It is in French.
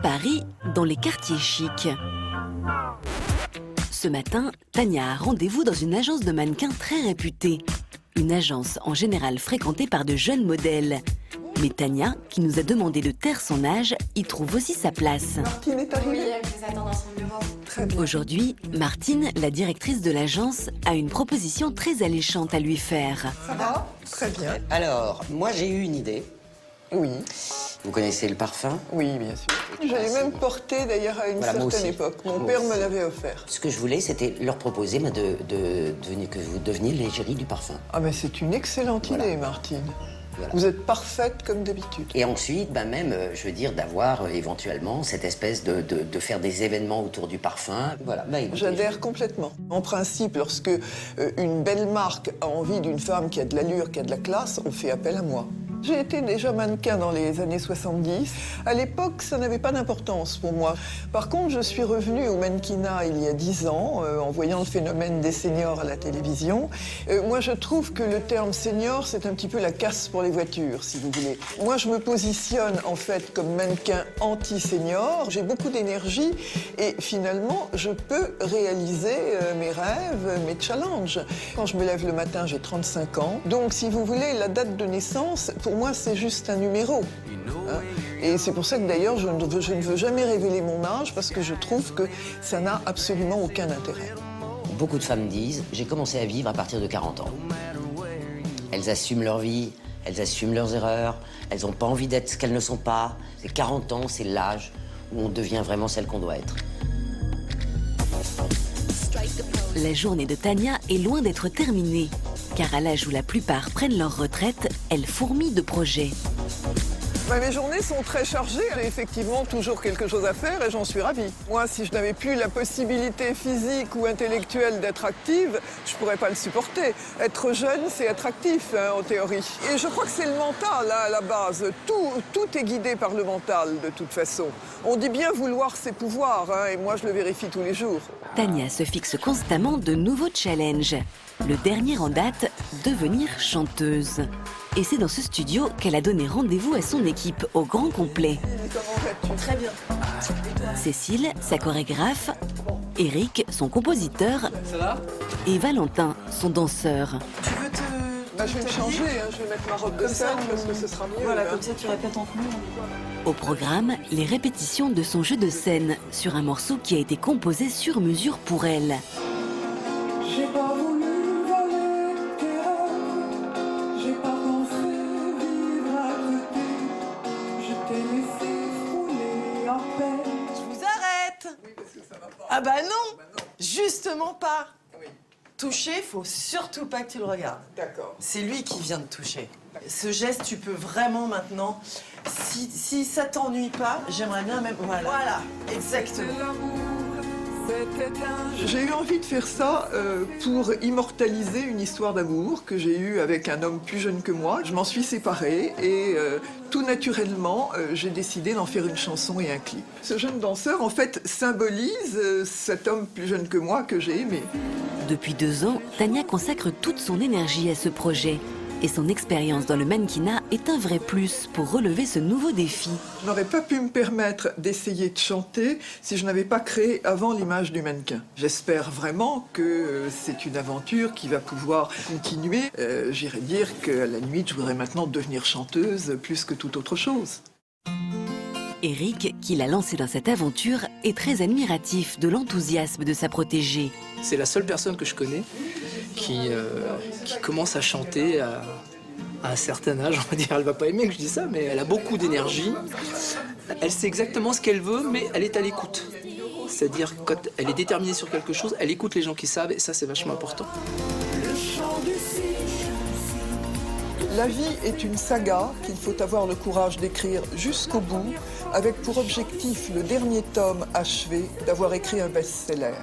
Paris, dans les quartiers chics. Ce matin, Tania a rendez-vous dans une agence de mannequins très réputée. Une agence en général fréquentée par de jeunes modèles. Mais Tania, qui nous a demandé de taire son âge, y trouve aussi sa place. Martine est arrivée. Oui, elle vous attend dans son bureau. Très bien. Aujourd'hui, Martine, la directrice de l'agence, a une proposition très alléchante à lui faire. Ça va? Très bien. Alors, moi j'ai eu une idée. Oui, Vous connaissez le parfum? oui, bien sûr. J'avais même porté d'ailleurs à une Voilà, moi certaine aussi. époque. Mon Moi père aussi. me l'avait offert. Ce que je voulais, c'était leur proposer que vous deveniez l'égérie du parfum. Ah ben c'est une excellente Voilà. idée, Martine. Voilà. Vous êtes parfaite comme d'habitude. Et ensuite, même, je veux dire, d'avoir éventuellement cette espèce de faire des événements autour du parfum. Voilà. Écoutez, J'adhère complètement. En principe, lorsque une belle marque a envie d'une femme qui a de l'allure, qui a de la classe, on fait appel à moi. J'ai été déjà mannequin dans les années 70. À l'époque, ça n'avait pas d'importance pour moi. Par contre, je suis revenue au mannequinat il y a 10 ans, en voyant le phénomène des seniors à la télévision. Moi, je trouve que le terme senior, c'est un petit peu la casse pour les voitures, si vous voulez. Moi, je me positionne en fait comme mannequin anti-senior. J'ai beaucoup d'énergie et finalement, je peux réaliser mes rêves, mes challenges. Quand je me lève le matin, j'ai 35 ans. Donc, si vous voulez, la date de naissance, pour moi, c'est juste un numéro. Hein. Et c'est pour ça que d'ailleurs, je ne veux jamais révéler mon âge parce que je trouve que ça n'a absolument aucun intérêt. Beaucoup de femmes disent, j'ai commencé à vivre à partir de 40 ans. Elles assument leur vie, elles assument leurs erreurs, elles n'ont pas envie d'être ce qu'elles ne sont pas. C'est 40 ans, c'est l'âge où on devient vraiment celle qu'on doit être. La journée de Tania est loin d'être terminée. Car à l'âge où la plupart prennent leur retraite, elle fourmille de projets. Mes journées sont très chargées. J'ai effectivement toujours quelque chose à faire et j'en suis ravie. Moi, si je n'avais plus la possibilité physique ou intellectuelle d'être active, je ne pourrais pas le supporter. Être jeune, c'est être actif, hein, en théorie. Et je crois que c'est le mental, hein, à la base. Tout est guidé par le mental, de toute façon. On dit bien vouloir ses pouvoirs, hein, et moi, je le vérifie tous les jours. Tania se fixe constamment de nouveaux challenges. Le dernier en date, devenir chanteuse. Et c'est dans ce studio qu'elle a donné rendez-vous à son équipe au grand complet. Comment vas-tu? Très bien. Cécile, sa chorégraphe, Eric, son compositeur, et Valentin, son danseur. Tu veux te... Je vais me changer, hein, je vais mettre ma robe de Comme ça, scène parce que ce sera mieux. Voilà, là. comme ça tu répètes entre nous. Au programme, les répétitions de son jeu de scène sur un morceau qui a été composé sur mesure pour elle. J'ai pas voulu voler tes rêves, j'ai pas pensé vivre à côté, je t'ai laissé frôler à peine. Je vous arrête. Ah bah non, justement pas. Oui. Toucher, faut surtout pas que tu le regardes. D'accord. C'est lui qui vient de toucher. Ce geste, tu peux vraiment maintenant, si ça t'ennuie pas, j'aimerais bien même... Voilà, exactement. J'ai eu envie de faire ça pour immortaliser une histoire d'amour que j'ai eue avec un homme plus jeune que moi. Je m'en suis séparée et tout naturellement, j'ai décidé d'en faire une chanson et un clip. Ce jeune danseur, en fait, symbolise cet homme plus jeune que moi que j'ai aimé. Depuis 2 ans, Tania consacre toute son énergie à ce projet. Et son expérience dans le mannequinat est un vrai plus pour relever ce nouveau défi. Je n'aurais pas pu me permettre d'essayer de chanter si je n'avais pas créé avant l'image du mannequin. J'espère vraiment que c'est une aventure qui va pouvoir continuer. J'irais dire qu'à la limite, je voudrais maintenant devenir chanteuse plus que toute autre chose. Eric, qui l'a lancé dans cette aventure, est très admiratif de l'enthousiasme de sa protégée. C'est la seule personne que je connais qui commence à chanter à un certain âge, on va dire. Elle va pas aimer que je dise ça, mais elle a beaucoup d'énergie. Elle sait exactement ce qu'elle veut, mais elle est à l'écoute. C'est-à-dire, quand elle est déterminée sur quelque chose, elle écoute les gens qui savent, et ça, c'est vachement important. La vie est une saga qu'il faut avoir le courage d'écrire jusqu'au bout, avec pour objectif le dernier tome achevé d'avoir écrit un best-seller.